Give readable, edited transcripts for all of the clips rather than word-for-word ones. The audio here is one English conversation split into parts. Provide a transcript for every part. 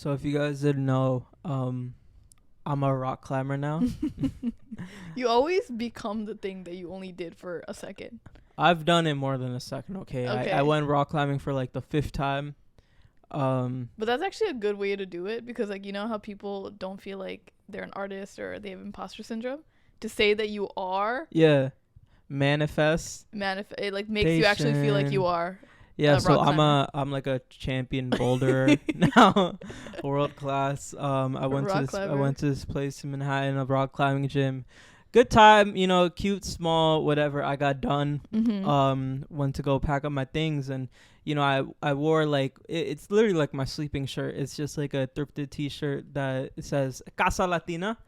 So if you guys didn't know, I'm a rock climber now. You always become the thing that you only did for a second. I've done it more than a second. Okay. I went rock climbing for like the 5th time. But that's actually a good way to do it, because like, you know how people don't feel like they're an artist or they have imposter syndrome? To say that you are, Yeah. Manifest. it like makes you actually feel like you are. Yeah, so rock climber. I'm like a champion boulderer now, world class. I went to this place in Manhattan, a rock climbing gym. Good time, cute, small, whatever. I got done. Went to go pack up my things, and I wore like it's literally like my sleeping shirt. It's just like a thrifted T-shirt that it says Casa Latina.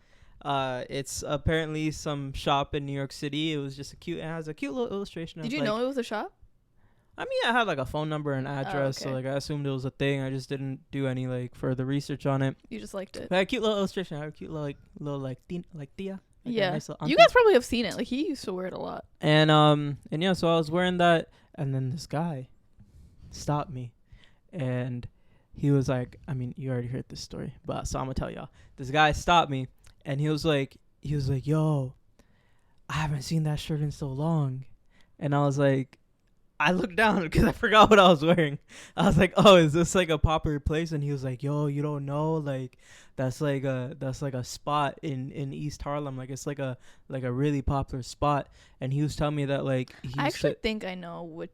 It's apparently some shop in New York City. It has a cute little illustration. Did you know it was a shop? I mean, I had like a phone number and address, so like I assumed it was a thing. I just didn't do any like further research on it. You just liked it. But a cute little illustration. I had a cute little tia. Like yeah, nice you guys probably have seen it. Like he used to wear it a lot. And yeah, so I was wearing that, and then this guy stopped me, and he was like, I mean, you already heard this story, but so I'm gonna tell y'all. This guy stopped me, and he was like, yo, I haven't seen that shirt in so long, and I was like. I looked down because I forgot what I was wearing. I was like, "Oh, is this like a popular place?" And he was like, "Yo, you don't know? Like, that's like a spot in East Harlem. Like, it's like a really popular spot." And he was telling me that like I actually think I know what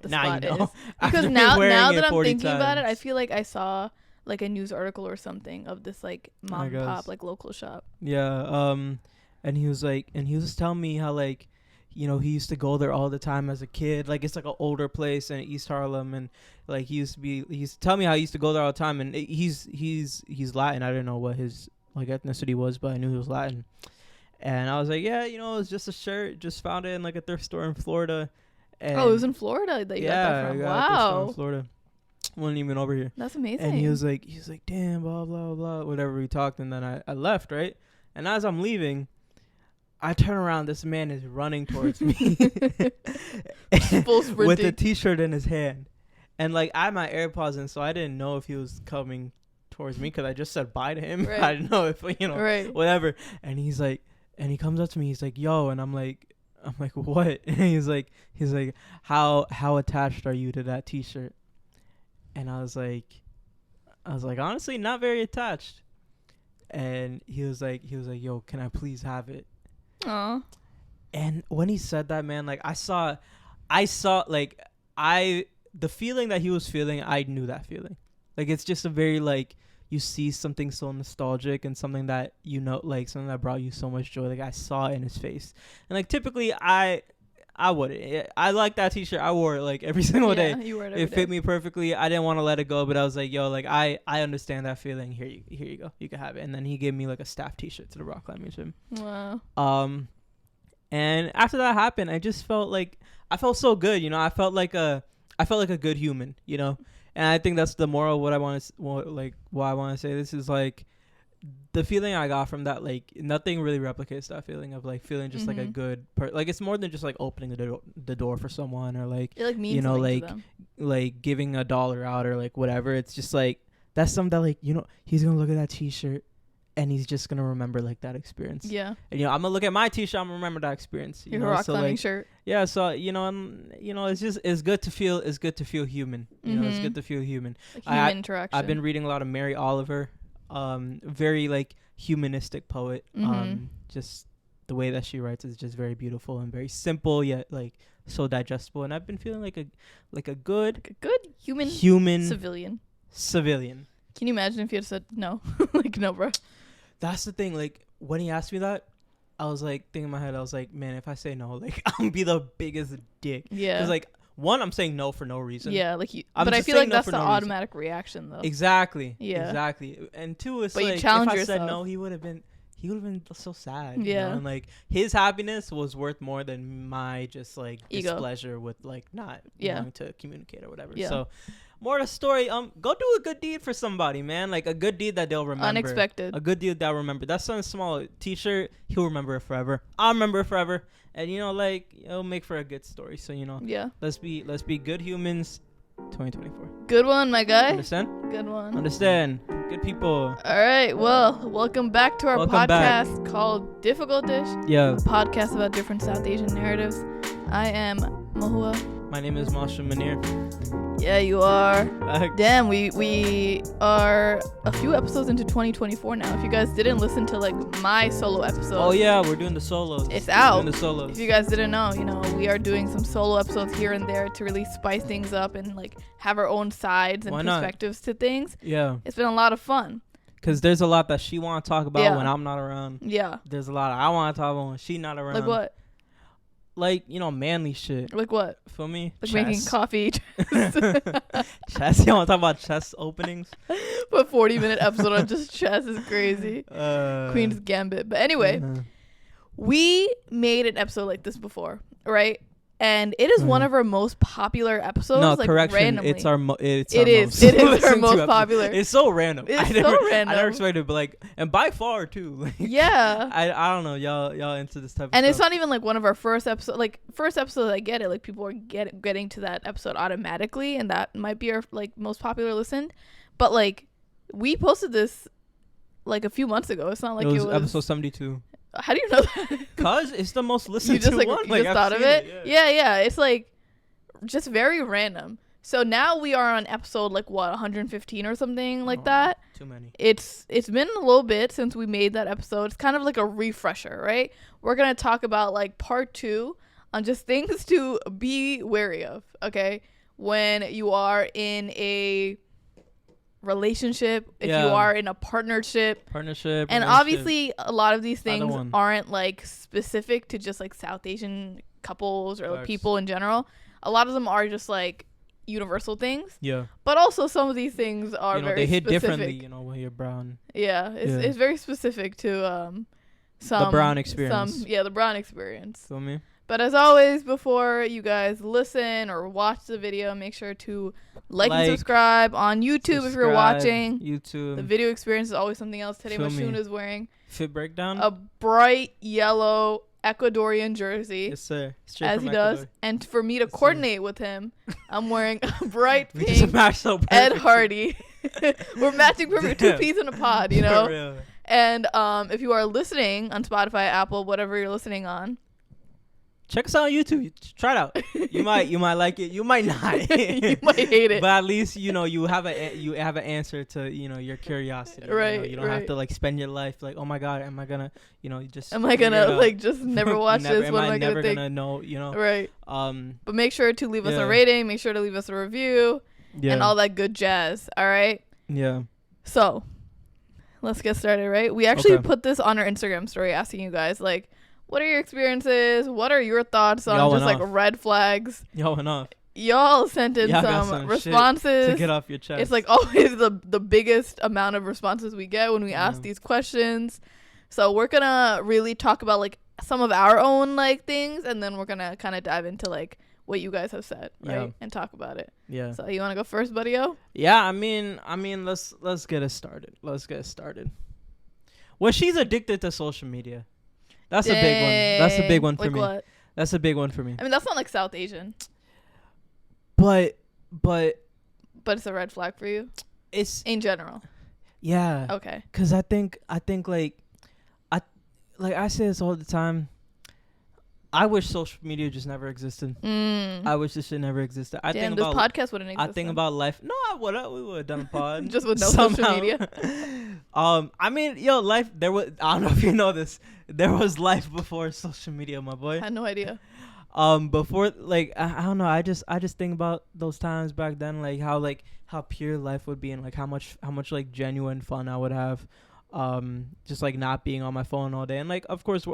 the spot is because now that I'm thinking about it, I feel like I saw like a news article or something of this like mom and pop like local shop. Yeah. And he was telling me how like. He used to go there all the time as a kid. Like, it's like an older place in East Harlem, and like he used to tell me how he used to go there all the time. And he's Latin. I didn't know what his like ethnicity was, but I knew he was Latin. And I was like, yeah, it's just a shirt. Just found it in like a thrift store in Florida. And it was in Florida that you got that from. Wow, a thrift store in Florida. Wasn't even over here. That's amazing. And he was like, damn, blah blah blah, whatever we talked, and then I left, right. And as I'm leaving. I turn around. This man is running towards me with a T-shirt in his hand, and like I had my AirPods in, so I didn't know if he was coming towards me because I just said bye to him. Right. I didn't know if whatever. And he's like, and he comes up to me. He's like, "Yo," and I'm like, "What?" And he's like, "How attached are you to that T-shirt?" And I was like, honestly, not very attached. And he was like, "Yo, can I please have it?" Aww. And when he said that, man, like I saw like the feeling that he was feeling, I knew that feeling. Like it's just a very like you see something so nostalgic and something that like something that brought you so much joy. Like I saw it in his face. And like typically I wouldn't. I like that T-shirt. I wore it like every single day. You wore it every day. Fit me perfectly. I didn't want to let it go, but I was like, yo, like I understand that feeling. Here you go. You can have it. And then he gave me like a staff T-shirt to the rock climbing gym. Wow. And after that happened, I just felt like I felt so good. I felt like a good human. And I think that's the moral. What I want to say. This is like. The feeling I got from that, like nothing really replicates that feeling of like feeling just like a good like it's more than just like opening the door for someone or like it, like means like giving $1 out or like whatever. It's just like that's something that like he's gonna look at that T-shirt and he's just gonna remember like that experience. Yeah. And I'm gonna look at my T-shirt. I'm gonna remember that experience. Your rock climbing shirt. Yeah. So it's good to feel human. It's good to feel human. Like human interaction. I've been reading a lot of Mary Oliver. Very like humanistic poet. Just the way that she writes is just very beautiful and very simple yet like so digestible. And I've been feeling like a good human civilian. Can you imagine if you had said no? Like no, bro. That's the thing. Like when he asked me that, I was like thinking in my head. I was like, man, if I say no, like I'm gonna be the biggest dick. Yeah. Because like. One, I'm saying no for no reason. Yeah, like but I feel like that's the automatic reaction, though. Exactly. Yeah. Exactly. And two, it's but like if I said no, he would have been so sad. Yeah. And like his happiness was worth more than my just like ego. Displeasure with like not wanting to communicate or whatever. Yeah. So, more of the story. Go do a good deed for somebody, man. Like a good deed that they'll remember. Unexpected. A good deed they'll remember. That's something small. T-shirt. He'll remember it forever. I'll remember it forever. And like it'll make for a good story. So yeah. Let's be good humans. 2024. Good one, my guy. Understand? Good one. Understand. Good people. All right. Well, welcome back to our Welcome podcast called Difficult Dish. Yeah. A podcast about different South Asian narratives. I am Mahua. My name is Masha Munir. Yeah, you are. Damn, we are a few episodes into 2024 now. If you guys didn't listen to like my solo episode. Oh yeah, we're doing the solos. It's out. We're doing the solos. If you guys didn't know, we are doing some solo episodes here and there to really spice things up and like have our own sides and perspectives to things. Yeah. It's been a lot of fun. Because there's a lot that she want to talk about when I'm not around. Yeah. There's a lot I want to talk about when she not around. Like what? Like, manly shit. Like what? Feel me? Like chess. making coffee. Chess? You want to talk about chess openings? But 40-minute episode on just chess is crazy. Queen's Gambit. But anyway, we made an episode like this before, right? And it is one of our most popular episodes. No, like, correction. Randomly. It is our most popular. It's so random. It's random. I never expected, but like, and by far too. Like, yeah. I don't know, y'all into this type of and stuff. it's not even like one of our first episodes. Like first episode, I get it. Like people are getting to that episode automatically, and that might be our like most popular listened. But like we posted this like a few months ago. It's not like it was episode 72. How do you know that? Cause it's the most listened to one. You just thought of it? Yeah. It's like just very random. So now we are on episode like what 115 or something like that. Too many. It's been a little bit since we made that episode. It's kind of like a refresher, right? We're gonna talk about like part 2 on just things to be wary of. Okay, when you are in a relationship, if you are in a partnership, and obviously a lot of these things aren't like specific to just like South Asian couples or like, people in general. A lot of them are just like universal things, but also some of these things are very they hit specific. differently when you're brown. It's very specific to some the brown experience. The brown experience. Feel me? But as always, before you guys listen or watch the video, make sure to like and subscribe on YouTube if you're watching. YouTube. The video experience is always something else. Today, Mashuna is wearing fit breakdown. A bright yellow Ecuadorian jersey. Yes, sir. Straight as he Ecuador. Does. And for me to coordinate with him, I'm wearing a bright pink Ed Hardy. We're matching perfect. 2 peas in a pod, For real. And if you are listening on Spotify, Apple, whatever you're listening on, check us out on YouTube. Try it out. You might like it. You might not. You might hate it. But at least you have an answer to your curiosity. Right. You don't have to like spend your life like, oh my god, am I gonna just never watch this? What am I never gonna know? Right. But make sure to leave us a rating. Make sure to leave us a review. And all that good jazz. All right. Yeah. So let's get started. Right. We actually put this on our Instagram story, asking you guys like, what are your experiences? What are your thoughts on just like red flags? Y'all sent in some responses to get off your chest. It's like always the biggest amount of responses we get when we ask these questions. So we're gonna really talk about like some of our own like things, and then we're gonna kind of dive into like what you guys have said, right? And talk about it. Yeah. So you want to go first, buddy-o? Yeah, I mean, let's get it started. Well, she's addicted to social media. That's a big one. That's a big one for me. What? That's a big one for me. I mean, that's not like South Asian. But it's a red flag for you? It's in general. Yeah. Okay. Cuz I think like I say this all the time. I wish social media just never existed. I wish this shit never existed. This podcast wouldn't exist. I think about life. No, we would have done a pod. Just with no social media. I mean, life, there was, I don't know if you know this, there was life before social media, my boy. I had no idea. Before, like, I don't know, I just think about those times back then, like, how pure life would be, and, like, how much, like, genuine fun I would have, just, like, not being on my phone all day, and, like, of course,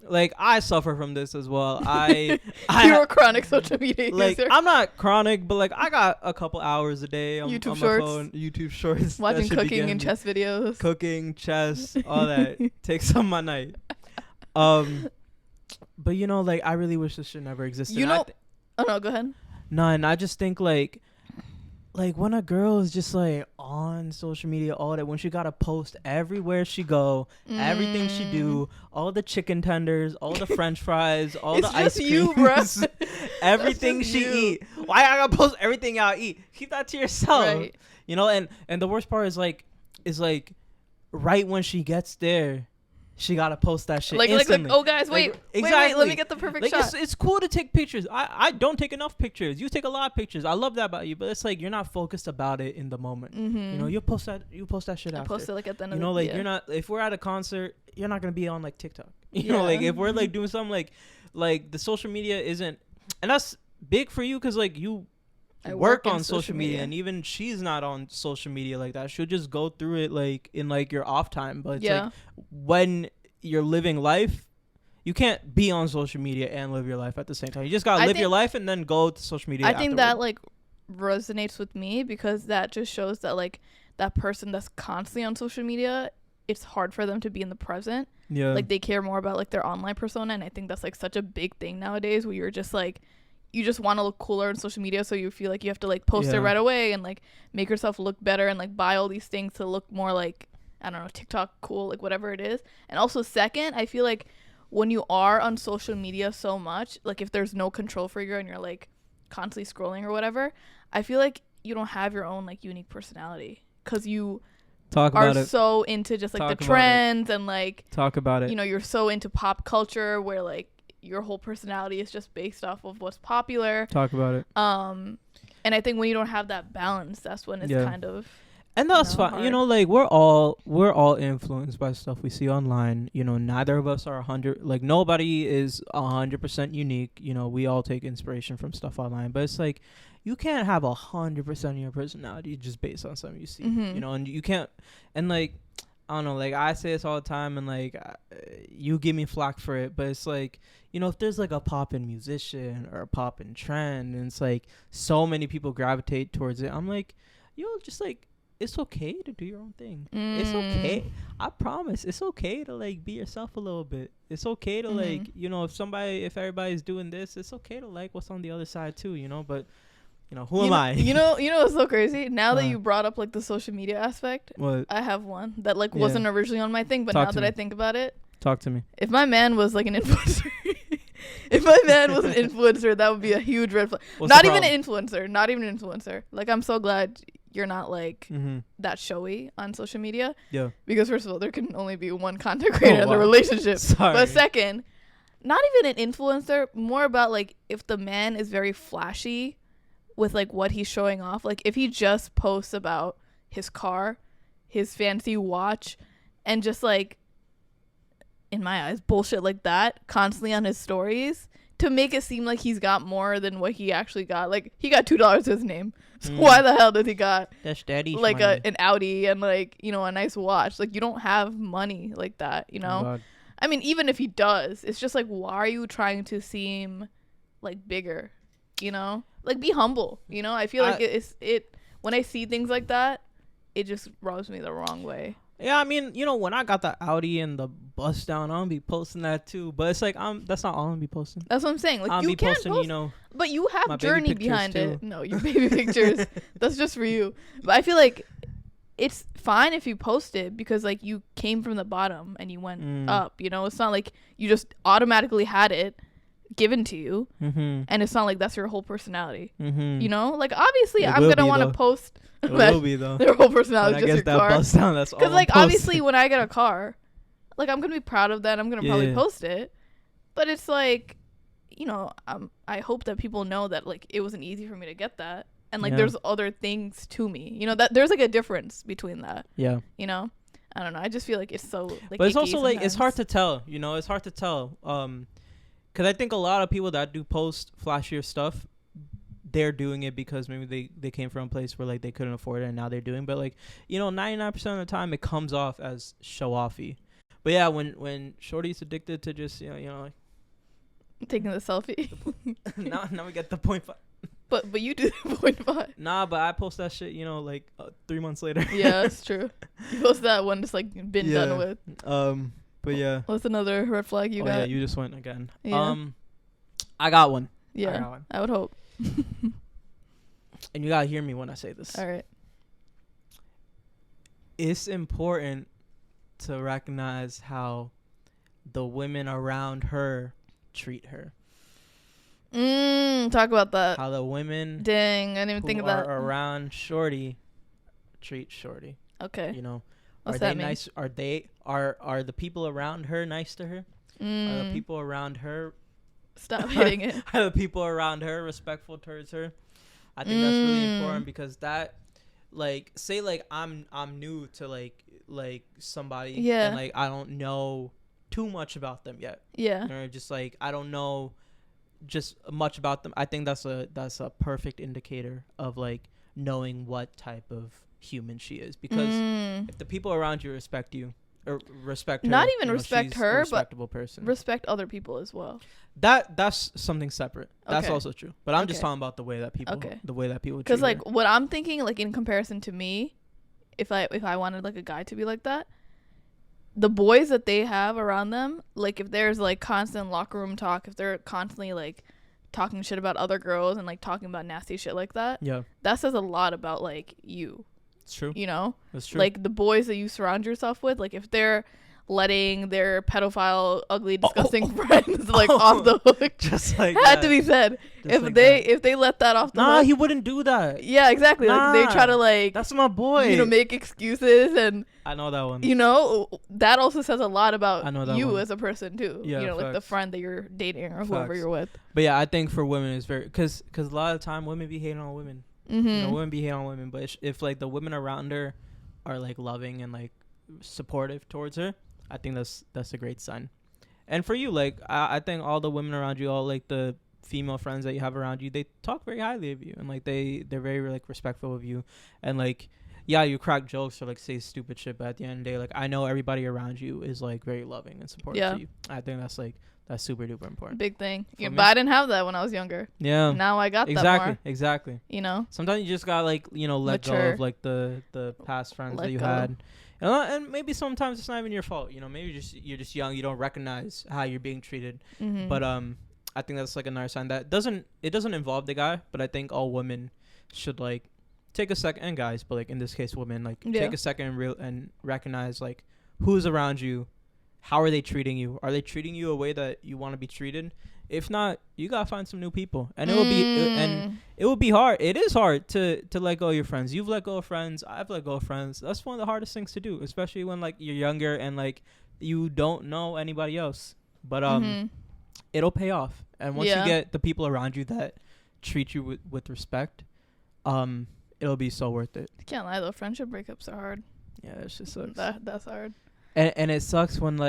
like, I suffer from this as well. You're a chronic social media like, user. I'm not chronic, but, like, I got a couple hours a day on my shorts. phone. YouTube shorts. Watching cooking and chess videos. Cooking, chess, all that. Takes up my night. But, like, I really wish this shit never existed. Oh, no, go ahead. No, and I just think, like when a girl is just like on social media all day, when she gotta post everywhere she go, everything she do, all the chicken tenders, all the French fries, all the ice cream, everything just she you. eat. Why I gotta post everything I eat? Keep that to yourself. Right. You know, and the worst part is like right when she gets there, she gotta post that shit instantly. Oh guys, wait, wait, let me get the perfect like shot. it's cool to take pictures. I don't take enough pictures. You take a lot of pictures. I love that about you, but it's like you're not focused about it in the moment. You know, you post that shit after. Post it like at the end you of know, the like you're not. If we're at a concert, you're not gonna be on like TikTok. You know, Yeah. like if we're like doing something like the social media isn't, and that's big for you because like you I work in on social media, and even she's not on social media like that. She'll just go through it like in like your off time, but it's like when you're living life, you can't be on social media and live your life at the same time. You just gotta live your life and then go to social media. I think that like resonates with me because that just shows that like that person that's constantly on social media, it's hard for them to be in the present. Yeah, like they care more about like their online persona, and I think that's like such a big thing nowadays where you're just like you just want to look cooler on social media, so you feel like you have to like post it right away and like make yourself look better and like buy all these things to look more like, I don't know, TikTok cool, like whatever it is. And also second, I feel like when you are on social media so much, like if there's no control for you and you're like constantly scrolling or whatever, I feel like you don't have your own like unique personality because you are so into just like the trends and like talk about it. You know, you're so into pop culture where like your whole personality is just based off of what's popular. Talk about it. And I think when you don't have that balance, that's when it's kind of, and that's fine. hard. You know, like we're all influenced by stuff we see online. You know, neither of us are 100. Like nobody is 100% unique. You know, we all take inspiration from stuff online, but it's like you can't have 100% of your personality just based on something you see. You know, and you can't. And like I don't know. Like I say this all the time, and like you give me flack for it, but it's like, you know, if there's like a poppin' musician or a poppin' trend, and it's like so many people gravitate towards it, I'm like, yo, just like. It's okay to do your own thing. It's okay. I promise. It's okay to like be yourself a little bit. It's okay to like, you know, if everybody's doing this, it's okay to like what's on the other side too, you know, but you know, who am I? You know what's so crazy? Now that you brought up like the social media aspect, I have one that like wasn't originally on my thing, but now that I think about it. Talk to me. If my man was like an influencer, that would be a huge red flag. Not even an influencer. Like, I'm so glad you're not like that showy on social media. Yeah. Because first of all, there can only be one content creator in the relationship. Sorry. But second, not even an influencer, more about like if the man is very flashy with like what he's showing off. Like if he just posts about his car, his fancy watch, and just like, in my eyes, bullshit like that constantly on his stories to make it seem like he's got more than what he actually got. Like he got $2 to his name. So why the hell did he got that's daddy's like money. an Audi and like, you know, a nice watch? Like you don't have money like that, you know? God. I mean, even if he does, it's just like, why are you trying to seem like bigger? You know, like be humble. You know, I feel like it when I see things like that, it just rubs me the wrong way. Yeah, I mean, you know, when I got the Audi and the bust down, I'm gonna be posting that too. But it's like that's not all I'm gonna be posting. That's what I'm saying. Like I'm you can posting, post, you know, but you have journey behind too. it. No, your baby pictures. That's just for you. But I feel like it's fine if you post it because like you came from the bottom and you went up. You know, it's not like you just automatically had it given to you, and it's not like that's your whole personality. You know, like obviously I'm gonna want to post. It will be though. Their whole personality is just your car. Bust down, that's all. Because like obviously when I get a car, like I'm gonna be proud of that. I'm gonna probably post it, but it's like, you know, I hope that people know that like it wasn't easy for me to get that, and like there's other things to me. You know, that there's like a difference between that. Yeah. You know, I don't know. I just feel like it's so like. But it's also sometimes. Like it's hard to tell. You know, it's hard to tell. Because I think a lot of people that do post flashier stuff, they're doing it because maybe they came from a place where like they couldn't afford it and now they're doing. But like, you know, 99% of the time it comes off as show offy. But yeah, when Shorty's addicted to just you know like taking the selfie. now we get the 0.5. But you do the 0.5. Nah, but I post that shit, you know, like 3 months later. Yeah, that's true. You post that one just like been done with. But yeah. What's another red flag you got? Yeah, you just went again. Yeah. I got one. Yeah, I would hope. And you gotta hear me when I say this. All right. It's important to recognize how the women around her treat her. Talk about that. How the women Dang, I didn't even who think of are that. around Shorty treat Shorty. Okay. You know, What's are they that mean? nice? Are the people around her nice to her? Are the people around her Stop hitting it. are the people around her respectful towards her? I think that's really important because that, like, say like I'm new to like somebody, Yeah. and like I don't know too much about them yet. Yeah. Or just like I don't know just much about them. I think that's a perfect indicator of like knowing what type of human she is, because if the people around you respect you or respect her, Not even you know, respect she's her, a but respectable person. respect other people as well. That's something separate. That's Okay. also true. But I'm just Okay. talking about the way that people Okay. treat Because like her. what I'm thinking, like in comparison to me, if I wanted like a guy to be like that, the boys that they have around them, like if there's like constant locker room talk, if they're constantly like talking shit about other girls and like talking about nasty shit like that, Yeah, that says a lot about like you. it's true. You know, That's true. like the boys that you surround yourself with, like if they're letting their pedophile, ugly, disgusting friends like off the hook, just like had that. to be said. Just If like they that. if they let that off the Nah, hook, he wouldn't do that. yeah, exactly. Like they try to Nah, like That's my boy. you know make excuses, and I know that one. you know that also says a lot I about know that you one. as a person too. Yeah, you know, like the facts. friend that you're dating or whoever Facts. you're with. But yeah, I think for women it's very because a lot of the time women be hating on women. You know, Mm-hmm. women be hating on women, but if like the women around her are like loving and like supportive towards her, I think that's a great sign. And for you, like I think all the women around you, all like the female friends that you have around you, they talk very highly of you, and like they're very like respectful of you, and like yeah, you crack jokes or like say stupid shit, but at the end of the day, like I know everybody around you is like very loving and supportive Yeah. to you. I think that's super duper important. Big thing. For Yeah, me. but I didn't have that when I was younger. Yeah, Now I got that exactly, more. exactly. You know. Sometimes you just gotta like let go Mature. of like the past friends Let that you go. had, and maybe sometimes it's not even your fault. You know, maybe you're just young. You don't recognize how you're being treated. Mm-hmm. But I think that's like another sign that doesn't involve the guy. But I think all women should like take a second, and guys, but like in this case, women like Yeah. take a second and recognize like who's around you, how are they treating you? Are they treating you a way that you want to be treated? If not, you gotta find some new people, and it will be and it will be hard. It is hard to let go of your friends. You've let go of friends. I've let go of friends. That's one of the hardest things to do, especially when like you're younger and like you don't know anybody else. But it'll pay off. And once Yeah. you get the people around you that treat you with respect, it'll be so worth it. Can't lie though, friendship breakups are hard. Yeah, it just sucks. That's hard. And it sucks when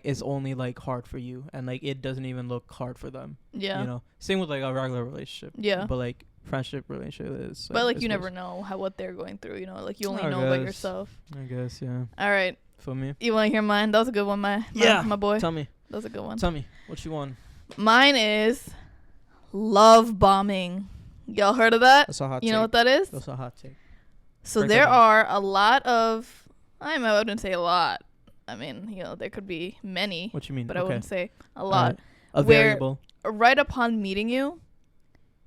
it's only like hard for you and like it doesn't even look hard for them. Yeah. You know, same with like a regular relationship. Yeah. But like friendship relationship is. But like is you worse. never know what they're going through. You know, like you only I know about guess. yourself. I guess, yeah. All right, For me. you want to hear mine? That was a good one, my boy. Tell me. That was a good one. Tell me what you want. Mine is love bombing. Y'all heard of that? That's a hot. You know what that is? That's a hot take. So break that there down. are a lot of. I wouldn't say a lot. I mean, you know, there could be many, What you mean? but I okay. wouldn't say a All lot. right. A Where- variable. Right upon meeting you,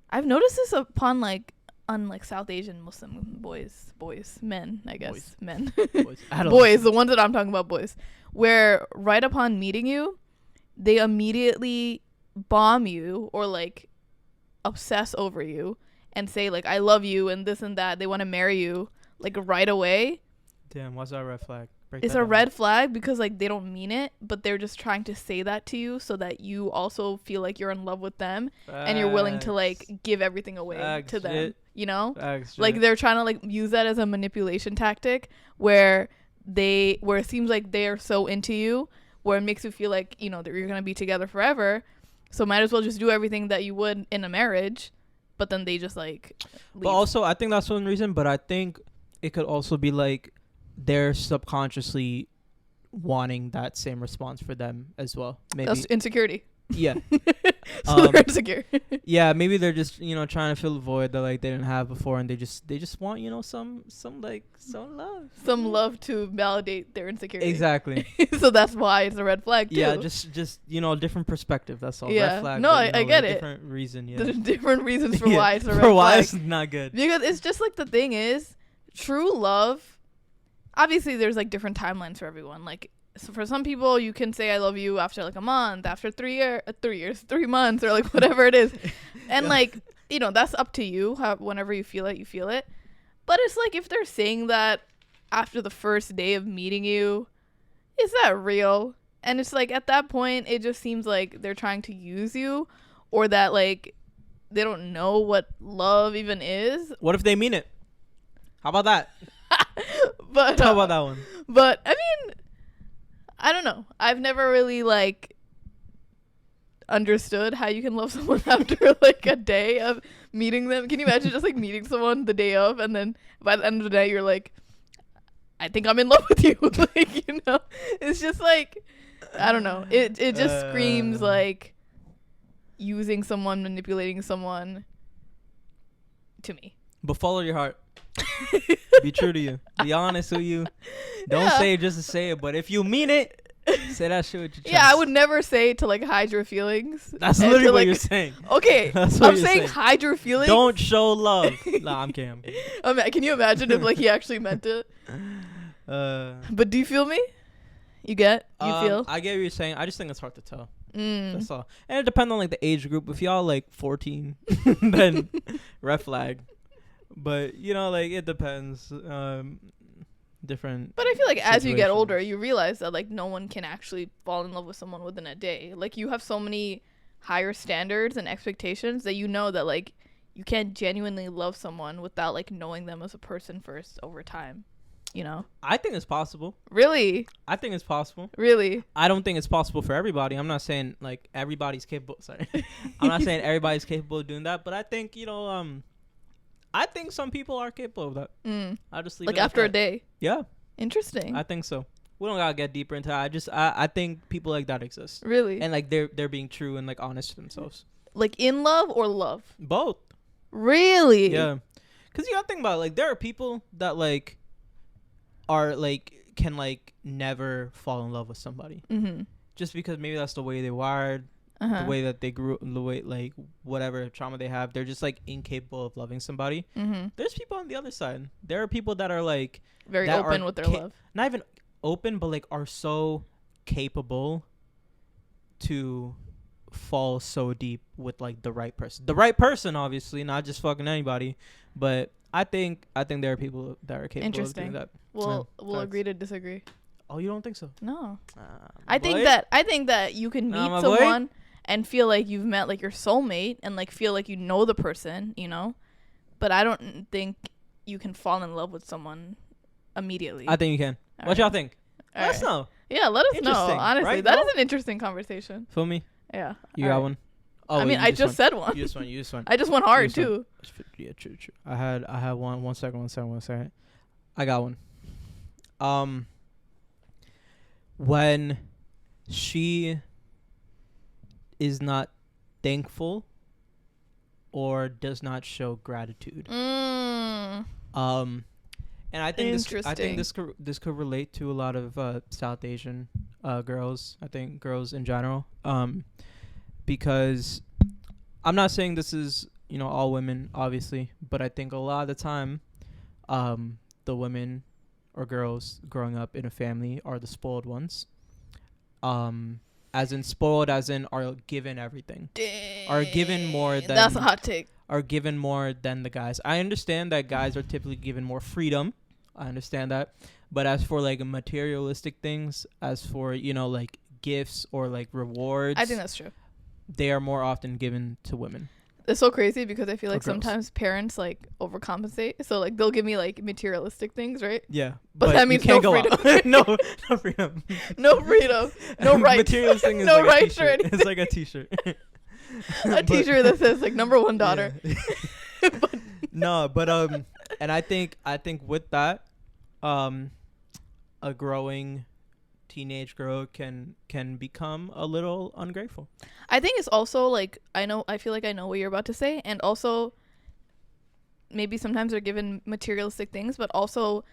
I've noticed this upon on South Asian Muslim men, I guess, Boys. men, Boys. boys, the ones that I'm talking about, boys, where right upon meeting you, they immediately bomb you or like obsess over you and say like I love you and this and that. They want to marry you like right away. Damn, what's that red flag? Break It's that a down. red flag because like they don't mean it, but they're just trying to say that to you so that you also feel like you're in love with them and you're willing to like give everything away Facts, to them. shit. You know? Facts, Like shit. they're trying to like use that as a manipulation tactic where it seems like they are so into you, where it makes you feel like, you know, that you're gonna be together forever. So might as well just do everything that you would in a marriage, but then they just like leave. But also, I think that's one reason. But I think it could also be like they're subconsciously wanting that same response for them as well. Maybe. That's insecurity. Yeah. So they're insecure. Yeah. Maybe they're just trying to fill a void that like they didn't have before, and they just want some love. Some love to validate their insecurity. Exactly. So that's why it's a red flag too. Yeah. Just a different perspective. That's all. Yeah. Red flag. No, but, I like, get a it. Different reason. Yeah. There's different reasons for Yeah, why it's a red for why flag. it's not good. Because it's just like the thing is, true love, obviously there's like different timelines for everyone. Like so for some people, you can say I love you after like a month, after 3 years, 3 months, or like whatever it is. And Yeah. like, you know, that's up to you. Whenever you feel it, you feel it. But it's like if they're saying that after the first day of meeting you, is that real? And it's like at that point, it just seems like they're trying to use you, or that like they don't know what love even is. What if they mean it? How about that? But How about that one? But I mean, I don't know. I've never really like understood how you can love someone after like a day of meeting them. Can you imagine just like meeting someone the day of, and then by the end of the day you're like, I think I'm in love with you. Like, you know, it's just like, I don't know. It just screams like using someone, manipulating someone to me. But follow your heart. Be true to you. Be honest with you. Don't Yeah. say it just to say it. But if you mean it, say that shit with your chest. Yeah, I would never say to like hide your feelings. That's and literally to, what like, you're saying. Okay, That's what I'm you're saying saying. hide your feelings. Don't show love. Nah, I'm kidding. Can you imagine if like he actually meant it? But do you feel me? You feel? I get what you're saying. I just think it's hard to tell. Mm. That's all. And it depends on like the age group. If y'all like 14, then red flag. But you know, like it depends. Different. But I feel like as you get older, situations. you realize that like no one can actually fall in love with someone within a day. Like you have so many higher standards and expectations that you know that like you can't genuinely love someone without like knowing them as a person first over time. You know? I think it's possible. Really? I think it's possible. Really? I don't think it's possible for everybody. I'm not saying like everybody's capable. Sorry, I'm not saying everybody's capable of doing that. But I think I think some people are capable of that. I'll just leave Like it at after a that. day. Yeah, Interesting. I think so. We don't gotta get deeper into that. I think people like that exist, Really? and like they're being true and like honest to themselves. Like in love or love? Both. Really? Yeah, because you gotta think about it, like there are people that like are like can like never fall in love with somebody Mm-hmm. just because maybe that's the way they wired. Uh-huh. The way that they grew, the way like whatever trauma they have, they're just like incapable of loving somebody. Mm-hmm. There's people on the other side. There are people that are like Very that open are with their ca- love. not even open, but like are so capable to fall so deep with like the right person. The right person, obviously, not just fucking anybody. But I think there are people that are capable of Interesting. doing that. We'll facts. agree to disagree. Oh, you don't think so? No. My I think that you can Nah, meet my boy. someone and feel like you've met like your soulmate and like feel like you know the person, you know? But I don't think you can fall in love with someone immediately. I think you can. All What right. y'all think? All Let us right. know. Yeah, let us know. Interesting, Honestly, right, that bro? is an interesting conversation. Feel me? Yeah. You All got right. one? Oh, I mean, you I just said one. You just went. You just went. I just went hard You just too. Yeah, true. I had one. 1 second. 1 second. 1 second. I got one. When she is not thankful or does not show gratitude. And I think this could relate to a lot of South Asian girls. I think girls in general. Because I'm not saying this is all women, obviously, but I think a lot of the time, the women or girls growing up in a family are the spoiled ones. As in spoiled, as in are given everything. Dang. Are given more than That's a hot take. Are given more than the guys. I understand that guys are typically given more freedom. I understand that. But as for like materialistic things, as for like gifts or like rewards, I think that's true. they are more often given to women. It's so crazy because I feel like Or girls. sometimes parents like overcompensate. So like they'll give me like materialistic things, right? Yeah, But that means no freedom. no freedom. No freedom. No rights. Materialist thing is No like rights a or t-shirt. anything. It's like a t-shirt. A t-shirt that says like number one daughter. Yeah. No, but and I think with that, a growing teenage girl can become a little ungrateful. I think it's also like I feel like I know what you're about to say, and also maybe sometimes they're given materialistic things, but also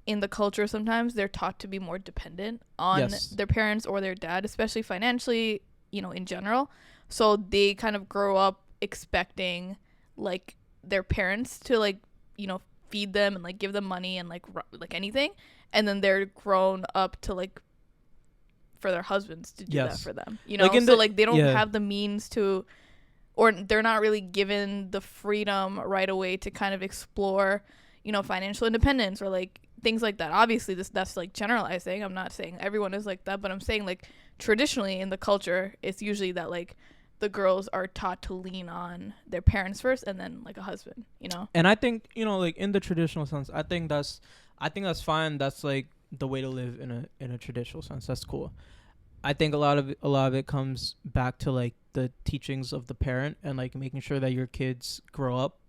in the culture sometimes they're taught to be more dependent on Yes. their parents or their dad, especially financially, in general. So they kind of grow up expecting like their parents to like feed them and like give them money and like anything, and then they're grown up to like for their husbands to do that Yes. for them, you know. Like in So the- like they don't yeah. have the means to, or they're not really given the freedom right away to kind of explore, you know, financial independence or like things like that. Obviously that's like generalizing. I'm not saying everyone is like that, but I'm saying like traditionally in the culture it's usually that like the girls are taught to lean on their parents first and then like a husband, you know. And I think, you know, like in the traditional sense, I think that's fine. That's like the way to live in a traditional sense. That's cool. I think a lot of it comes back to like the teachings of the parent and like making sure that your kids grow up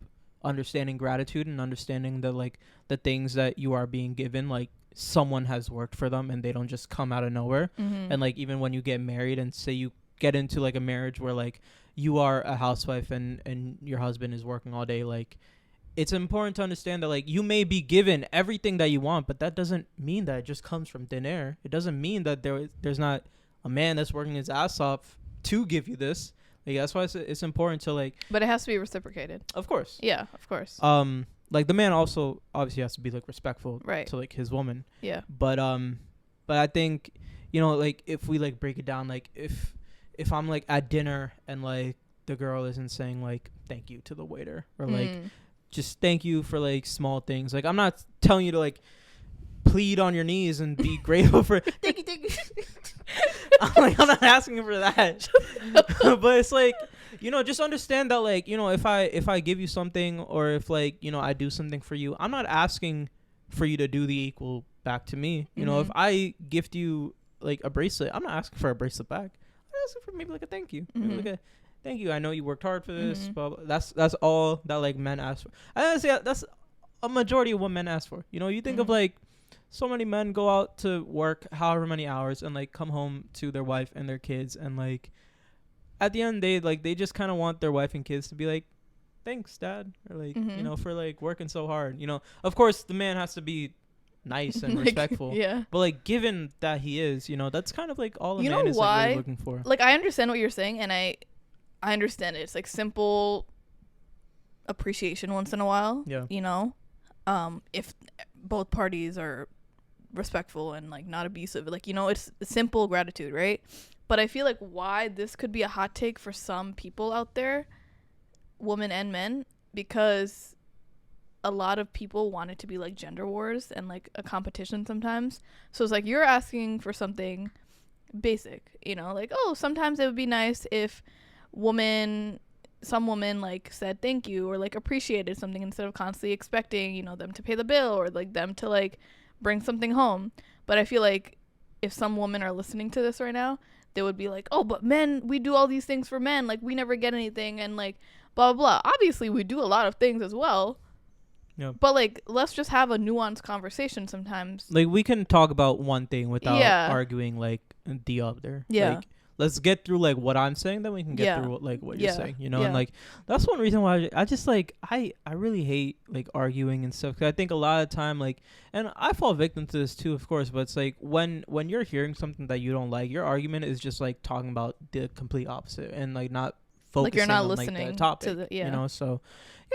understanding gratitude and understanding that like the things that you are being given, like someone has worked for them and they don't just come out of nowhere. Mm-hmm. And like even when you get married and say you get into like a marriage where like you are a housewife and your husband is working all day, like it's important to understand that like you may be given everything that you want, but that doesn't mean that it just comes from thin air. It doesn't mean that there's not a man that's working his ass off to give you this. Like that's why it's important to like, But it has to be reciprocated. of course. Yeah, of course. Like the man also obviously has to be like respectful Right. to like his woman. Yeah. But I think, you know, like if we like break it down, like if I'm like at dinner and like the girl isn't saying like thank you to the waiter or like just thank you for like small things. Like I'm not telling you to like plead on your knees and be grateful for thank you. I'm not asking for that. But it's like, you know, just understand that like, you know, if I give you something or if like, you know, I do something for you, I'm not asking for you to do the equal back to me. You know, if I gift you like a bracelet, I'm not asking for a bracelet back. I'm asking for maybe like a thank you. Maybe like a thank you. I know you worked hard for this. Blah, blah. That's all that like men ask for. I say that's a majority of what men ask for. You know, you think of like so many men go out to work however many hours and like come home to their wife and their kids and like at the end of the day like they just kind of want their wife and kids to be like thanks dad or like you know for like working so hard. You know, of course the man has to be nice and like, respectful. Yeah. But like given that he is, you know, that's kind of like all a You man know is why? like really looking for. Like I understand what you're saying and I understand it. It's like simple appreciation once in a while. Yeah. You know? If both parties are respectful and like not abusive, like, you know, it's simple gratitude, right? But I feel like why this could be a hot take for some people out there, women and men, because a lot of people want it to be like gender wars and like a competition sometimes. So it's like you're asking for something basic, you know, like, oh, sometimes it would be nice if some woman like said thank you or like appreciated something instead of constantly expecting, you know, them to pay the bill or like them to like bring something home. But I feel like if some women are listening to this right now, they would be like, oh, but men, we do all these things for men, like we never get anything and like blah blah blah. Obviously we do a lot of things as well. Yeah. But like let's just have a nuanced conversation sometimes. Like we can talk about one thing without Yeah. arguing like the other. Yeah. Like let's get through like what I'm saying, then we can get through what you're saying, you know. And like that's one reason why I just like I really hate like arguing and stuff, 'cause I think a lot of time like, and I fall victim to this too, of course, but it's like when you're hearing something that you don't like, your argument is just like talking about the complete opposite and like not focusing like you're not on listening like the topic to the, you know. So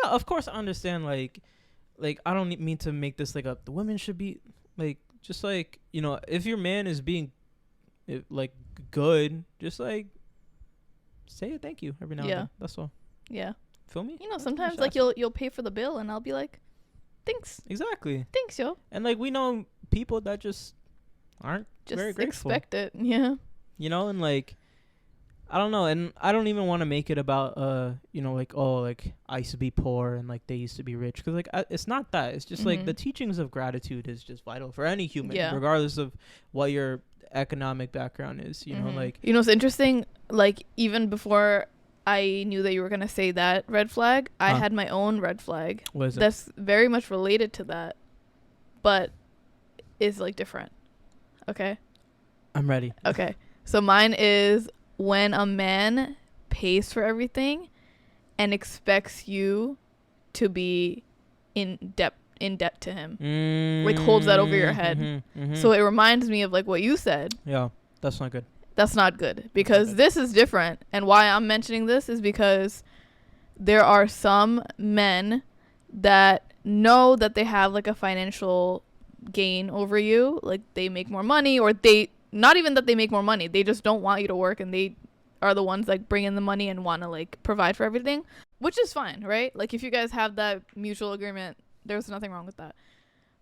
yeah, of course I understand like I don't mean to make this like the women should be like just like, you know, if your man is being like good, just like say a thank you every now and then. That's all. Yeah. Feel me? You know, sometimes like you'll pay for the bill and I'll be like, thanks. Exactly. Thanks, yo. And like we know people that just aren't just very grateful. Expect it. Yeah. You know, and like I don't know, and I don't even want to make it about you know, like, oh, like I used to be poor and like they used to be rich, because like it's not that. It's just like the teachings of gratitude is just vital for any human, regardless of what your economic background is, you know. Like, you know, it's interesting, like even before I knew that you were gonna say that red flag, I had my own red flag. What is it? That's very much related to that, but is like different. Okay, I'm ready. Okay, so mine is when a man pays for everything and expects you to be in debt to him, like holds that over your head. So it reminds me of like what you said. Yeah, that's not good. That's not good, because this is different. And why I'm mentioning this is because there are some men that know that they have like a financial gain over you, like they make more money, or they not even that they make more money. They just don't want you to work, and they are the ones like bring in the money and want to like provide for everything, which is fine, right? Like if you guys have that mutual agreement, there's nothing wrong with that.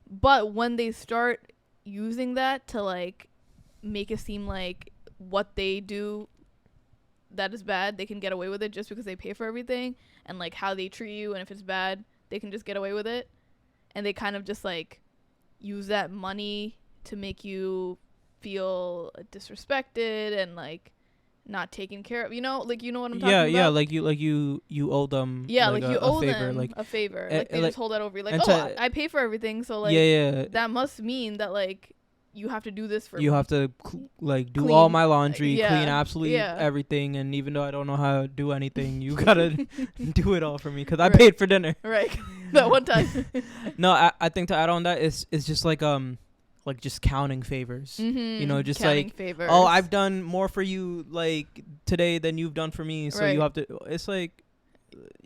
But when they start using that to like make it seem like what they do that is bad, they can get away with it just because they pay for everything, and like how they treat you, and if it's bad, they can just get away with it, and they kind of just like use that money to make you feel disrespected and like not taken care of, you know, like, you know what I'm talking about? Yeah, like you owe them, yeah, like you owe favor, them like a favor, like they just hold that over you, like, and oh, I pay for everything, so like yeah, that must mean that like you have to do this for you me. have to like do Clean, all my laundry, yeah, clean absolutely yeah. everything, and even though I don't know how to do anything, you gotta do it all for me because I Right. paid for dinner. Right. That one time. No, I think to add on that is just like just counting favors. Mm-hmm. You know, just counting like favors. oh, I've done more for you like today than you've done for me, so you Right. have to. It's like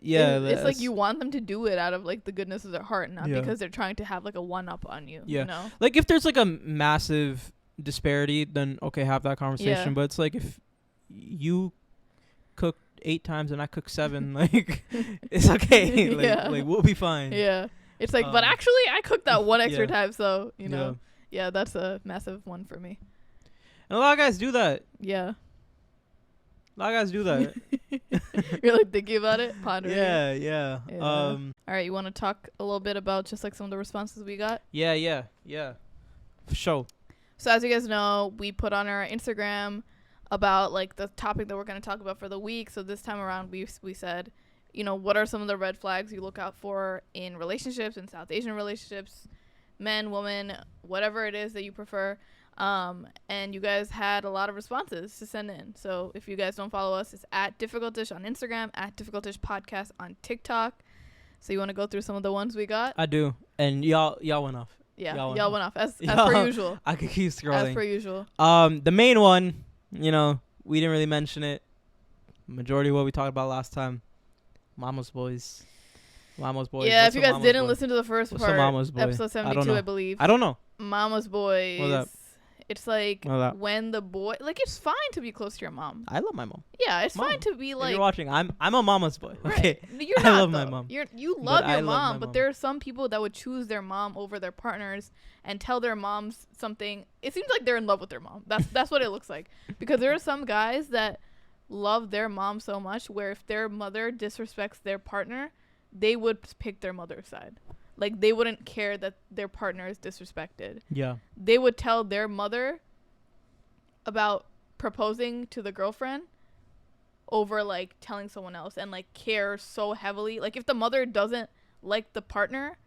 yeah, it's like you want them to do it out of like the goodness of their heart, not Yeah. because they're trying to have like a one up on you. Yeah. You know. Like if there's like a massive disparity, then okay, have that conversation. Yeah. But it's like if you cook 8 times and I cook 7, like it's okay. Like, Yeah. like we'll be fine. Yeah. It's like, but actually, I cooked that one extra yeah. time, so you know. Yeah, that's a massive one for me. And a lot of guys do that. Yeah. A lot of guys do that. You're like thinking about it, pondering. yeah, yeah. Yeah. All right, you want to talk a little bit about just like some of the responses we got? Yeah. For sure. So as you guys know, we put on our Instagram about like the topic that we're going to talk about for the week. So this time around, we said, you know, what are some of the red flags you look out for in relationships, in South Asian relationships, men, women, whatever it is that you prefer. And you guys had a lot of responses to send in. So if you guys don't follow us, it's at Difficultish on Instagram, at Difficultish Podcast on TikTok. So you want to go through some of the ones we got? I do. And y'all went off. Yeah, y'all went off as per usual. I could keep scrolling. As per usual. The main one, you know, we didn't really mention it. Majority of what we talked about last time. Mama's boys. Mama's boys. Yeah, What's if a you guys mama's didn't boy? listen to the first What's a part, mama's boy? episode 72, I believe. I don't know. Mama's boys. What's up? It's like What's up? when the boy, like, it's fine to be close to your mom. I love my mom. Yeah, it's Mom, fine to be If like. you're watching, I'm a mama's boy. Okay. Right. You're I not, love my though. mom. You love I your love mom, my but mom. there are some people that would choose their mom over their partners and tell their moms something. It seems like they're in love with their mom. That's what it looks like. Because there are some guys that love their mom so much where if their mother disrespects their partner, they would pick their mother's side. Like, they wouldn't care that their partner is disrespected. Yeah. They would tell their mother about proposing to the girlfriend over, like, telling someone else, and, like, care so heavily. Like, if the mother doesn't like the partner,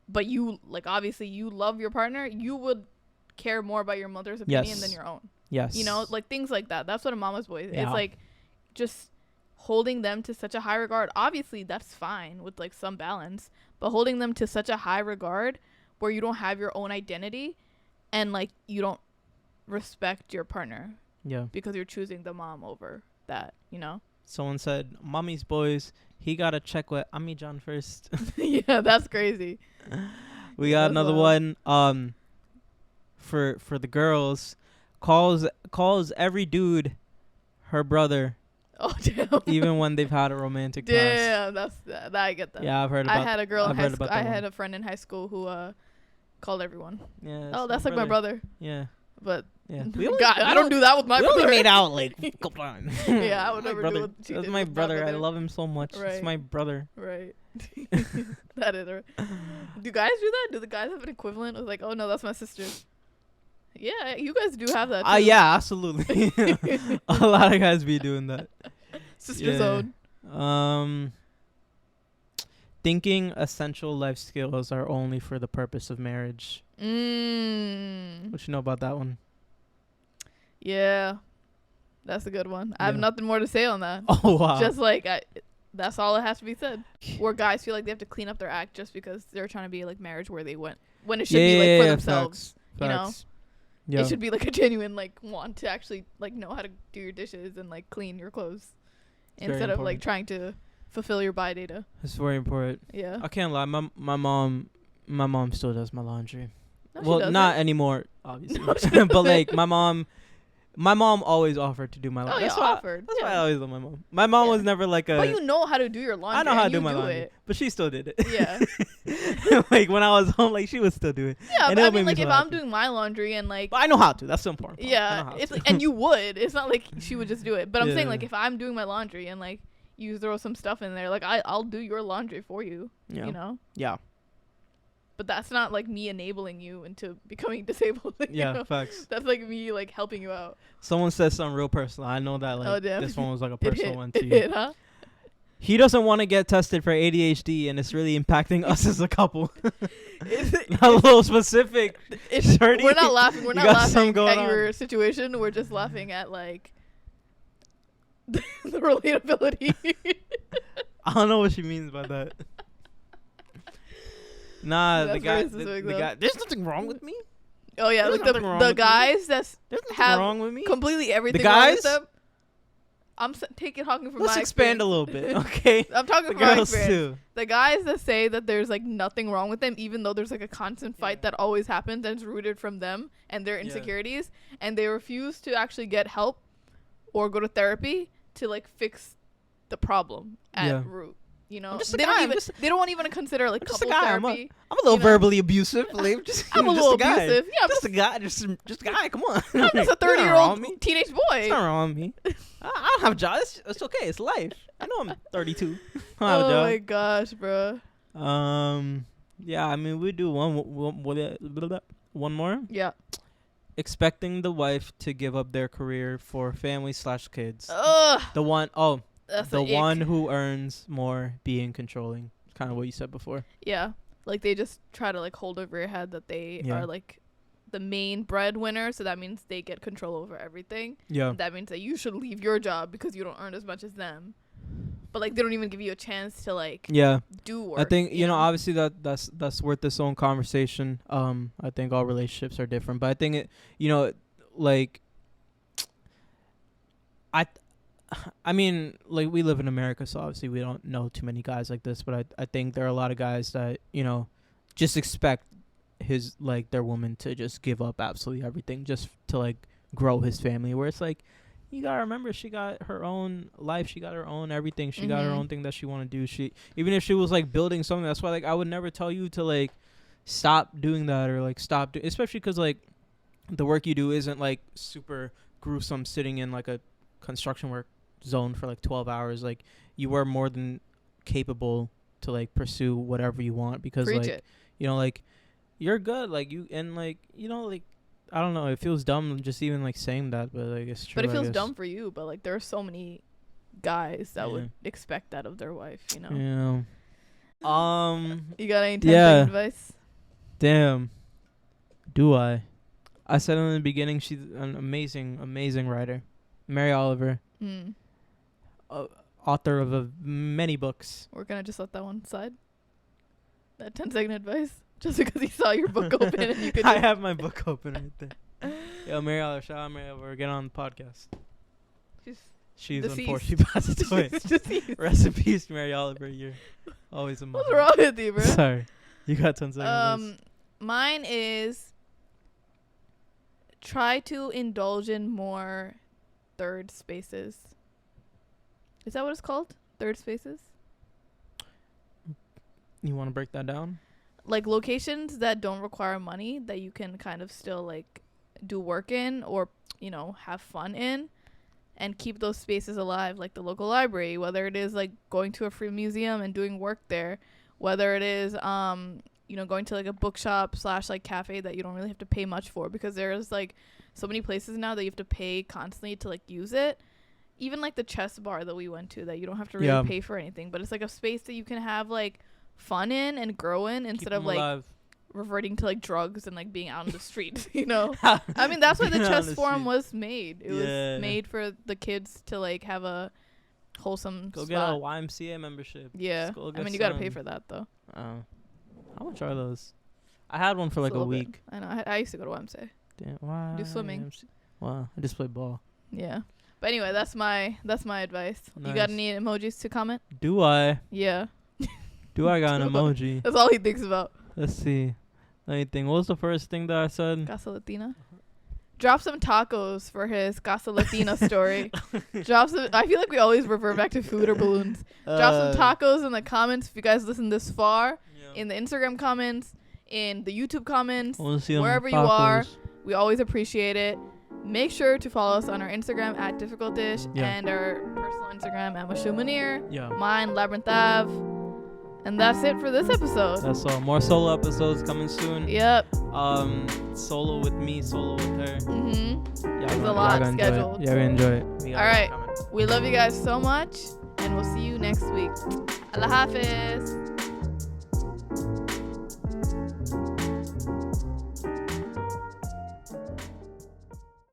but you, like, obviously you love your partner, you would care more about your mother's opinion than your own. Yes. You know, like, things like that. That's what a mama's boy is. Yeah. It's, like, just holding them to such a high regard. Obviously, that's fine with, like, some balance. But holding them to such a high regard where you don't have your own identity and, like, you don't respect your partner Yeah. because you're choosing the mom over that, you know? Someone said, "Mommy's boys, he gotta check with Ami John first." Yeah, that's crazy. We got That's another wild. one. For the girls, calls every dude her brother, Oh, damn. even when they've had a romantic past. Damn, that I get that. Yeah, I've heard about. I had a girl in I've high heard school. about that I had one. a friend in high school who called everyone. Yeah. Oh, that's like my brother. Yeah. But Yeah. God, I don't do that with my We brother. only made out like a couple times. Yeah, I would My never brother. do what she That's did my with brother. I love him so much. Right. It's my brother. Right. That is right. Do guys do that? Do the guys have an equivalent of like, oh no, that's my sister? Yeah, you guys do have that. Too. Yeah, absolutely. A lot of guys be doing that. Sister Yeah. zone. Thinking essential life skills are only for the purpose of marriage. What you know about that one? Yeah, that's a good one. I have Yeah. nothing more to say on that. Oh wow. Just like that's all it has to be said. Where guys feel like they have to clean up their act just because they're trying to be like marriage where they went when it should be like for themselves. Facts. You know? Facts. Yeah. It should be like a genuine like want to actually like know how to do your dishes and like clean your clothes It's instead very of like important. trying to fulfill your buy data. It's very important. Yeah. I can't lie. My mom still does my laundry. No, she Well, doesn't. not anymore. obviously. But like my mom always offered to do my laundry. Oh, yeah, offered. That's why I always love my mom. My mom was never like a. But you know how to do your laundry. I know how to and do you my laundry, it. but she still did it. Yeah. Like when I was home, like she would still do it. Yeah, And but I it'll mean, make like me if so I'm happy. doing my laundry and like. But I know how to. That's the important part. I know Yeah, how it's to. like, and you would. It's not like she would just do it. But I'm saying Yeah. like if I'm doing my laundry and like you throw some stuff in there, like I'll do your laundry for you. Yeah. You know. Yeah. But that's not like me enabling you into becoming disabled. You Yeah. know? Facts. That's like me like helping you out. Someone said something real personal. I know that like Oh, damn. this one was like a It personal hit. one It to you. hit, huh? He doesn't want to get tested for ADHD, and it's really impacting us as a couple. A little specific. Shorty, We're not laughing. We're you not got laughing something going at your on. situation. We're just laughing at like the relatability. I don't know what she means by that. Nah, That's the guy, very specific, the though. guy. There's nothing wrong with me. Oh yeah, There's like nothing wrong the with me. guys that There's nothing have wrong with me. completely everything The wrong with guys? them. I'm talking from Let's my expand experience. a little bit, okay? I'm talking The from my girls experience. too. The guys that say that there's like nothing wrong with them, even though there's like a constant fight Yeah. that always happens and it's rooted from them and their Yeah. insecurities, and they refuse to actually get help or go to therapy to like fix the problem at Yeah. root. You know, I'm just a they guy, don't I'm even just- they don't even consider like I'm just a couple guy, therapy. I'm a little you know? verbally abusive. Like, just, I'm a just little guy. abusive. Yeah, Just a guy. Just a guy. Come on. I'm just a There's nothing 30-year-old wrong with me. teenage It's boy. not wrong with me. I don't have a job. It's okay. It's life. I know I'm 32. I don't have Oh a my job. gosh, bro. Yeah, I mean, we do one more. Yeah. Expecting the wife to give up their career for family/kids. Ugh. The one That's the an ick. one who earns more being controlling. Kind of what you said before. Yeah. Like they just try to like hold over your head that they Yeah. are like the main breadwinner, so that means they get control over everything. Yeah. That means that you should leave your job because you don't earn as much as them. But like they don't even give you a chance to like Yeah. do work. I think you know obviously that's worth its own conversation. I think all relationships are different, but I think it like I mean like we live in America, so obviously we don't know too many guys like this, but I think there are a lot of guys that just expect their woman to just give up absolutely everything just to like grow his family, where it's like you gotta remember she got her own life, she got her own everything, she got her own thing that she want to do. She even if she was like building something, that's why like I would never tell you to like stop doing that or like stop especially because like the work you do isn't like super gruesome, sitting in like a construction work zone for like 12 hours. Like you are more than capable to like pursue whatever you want because Preach like it. like you're good, like you and like like I don't know, it feels dumb just even like saying that, but like it's true. But it I feels guess. dumb for you, but like there are so many guys that Yeah. would expect that of their wife, you know. Yeah. You got any 10 Yeah. advice? Damn. Do I said in the beginning she's an amazing writer. Mary Oliver, Mm. author of many books. We're gonna just let that one slide. That 10-second advice, just because you saw your book open and you could. I have my book open right there. Yo, Mary Oliver, shout out Mary Oliver. Get on the podcast. She's deceased. unfortunately passed away. She's deceased. Rest in peace, Mary Oliver. You're always a mother. What's wrong with you, bro? Sorry, you got 10 seconds. Mine is try to indulge in more third spaces. Is that what it's called? Third spaces? You want to break that down? Like locations that don't require money that you can kind of still like do work in or, have fun in and keep those spaces alive, like the local library, whether it is like going to a free museum and doing work there, whether it is going to like a bookshop / like cafe that you don't really have to pay much for, because there's like so many places now that you have to pay constantly to like use it. Even like the chess bar that we went to, that you don't have to really pay for anything, but it's like a space that you can have like fun in and grow in instead of like alive. reverting to like drugs and like being out on the streets. I mean, that's why the Being out on chess the forum street. was made. It Yeah. was made for the kids to like have a wholesome Go spot. get a YMCA membership. Yeah, Just go I get mean, you gotta pay some. for that though. How much are those? I had one for It's like a little bit. week. I know. I used to go to YMCA. Damn, why? Do swimming. Wow, I just play ball. Yeah, but anyway, that's my advice. You got Nice. any emojis to comment? Do I? Yeah, Do I got an emoji? that's all he thinks about. Let's see. Let me think. What was the first thing that I said? Casa Latina. Drop some tacos for his Casa Latina story. Drop some. I feel like we always revert back to food or balloons. Drop some tacos in the comments if you guys listen this far. Yeah. In the Instagram comments, in the YouTube comments, I wanna see them wherever you tacos. are. We always appreciate it. Make sure to follow us on our Instagram at Difficult Dish and our personal Instagram at Mashu Munir. Yeah. Mine, Labyrinth Ave. And that's it for this episode. That's all. More solo episodes coming soon. Yep. Solo with me, solo with her. Mm-hmm. Yeah, There's a lot scheduled. Yeah, we enjoy it. All right. We love you guys so much. And we'll see you next week. Allah Hafiz.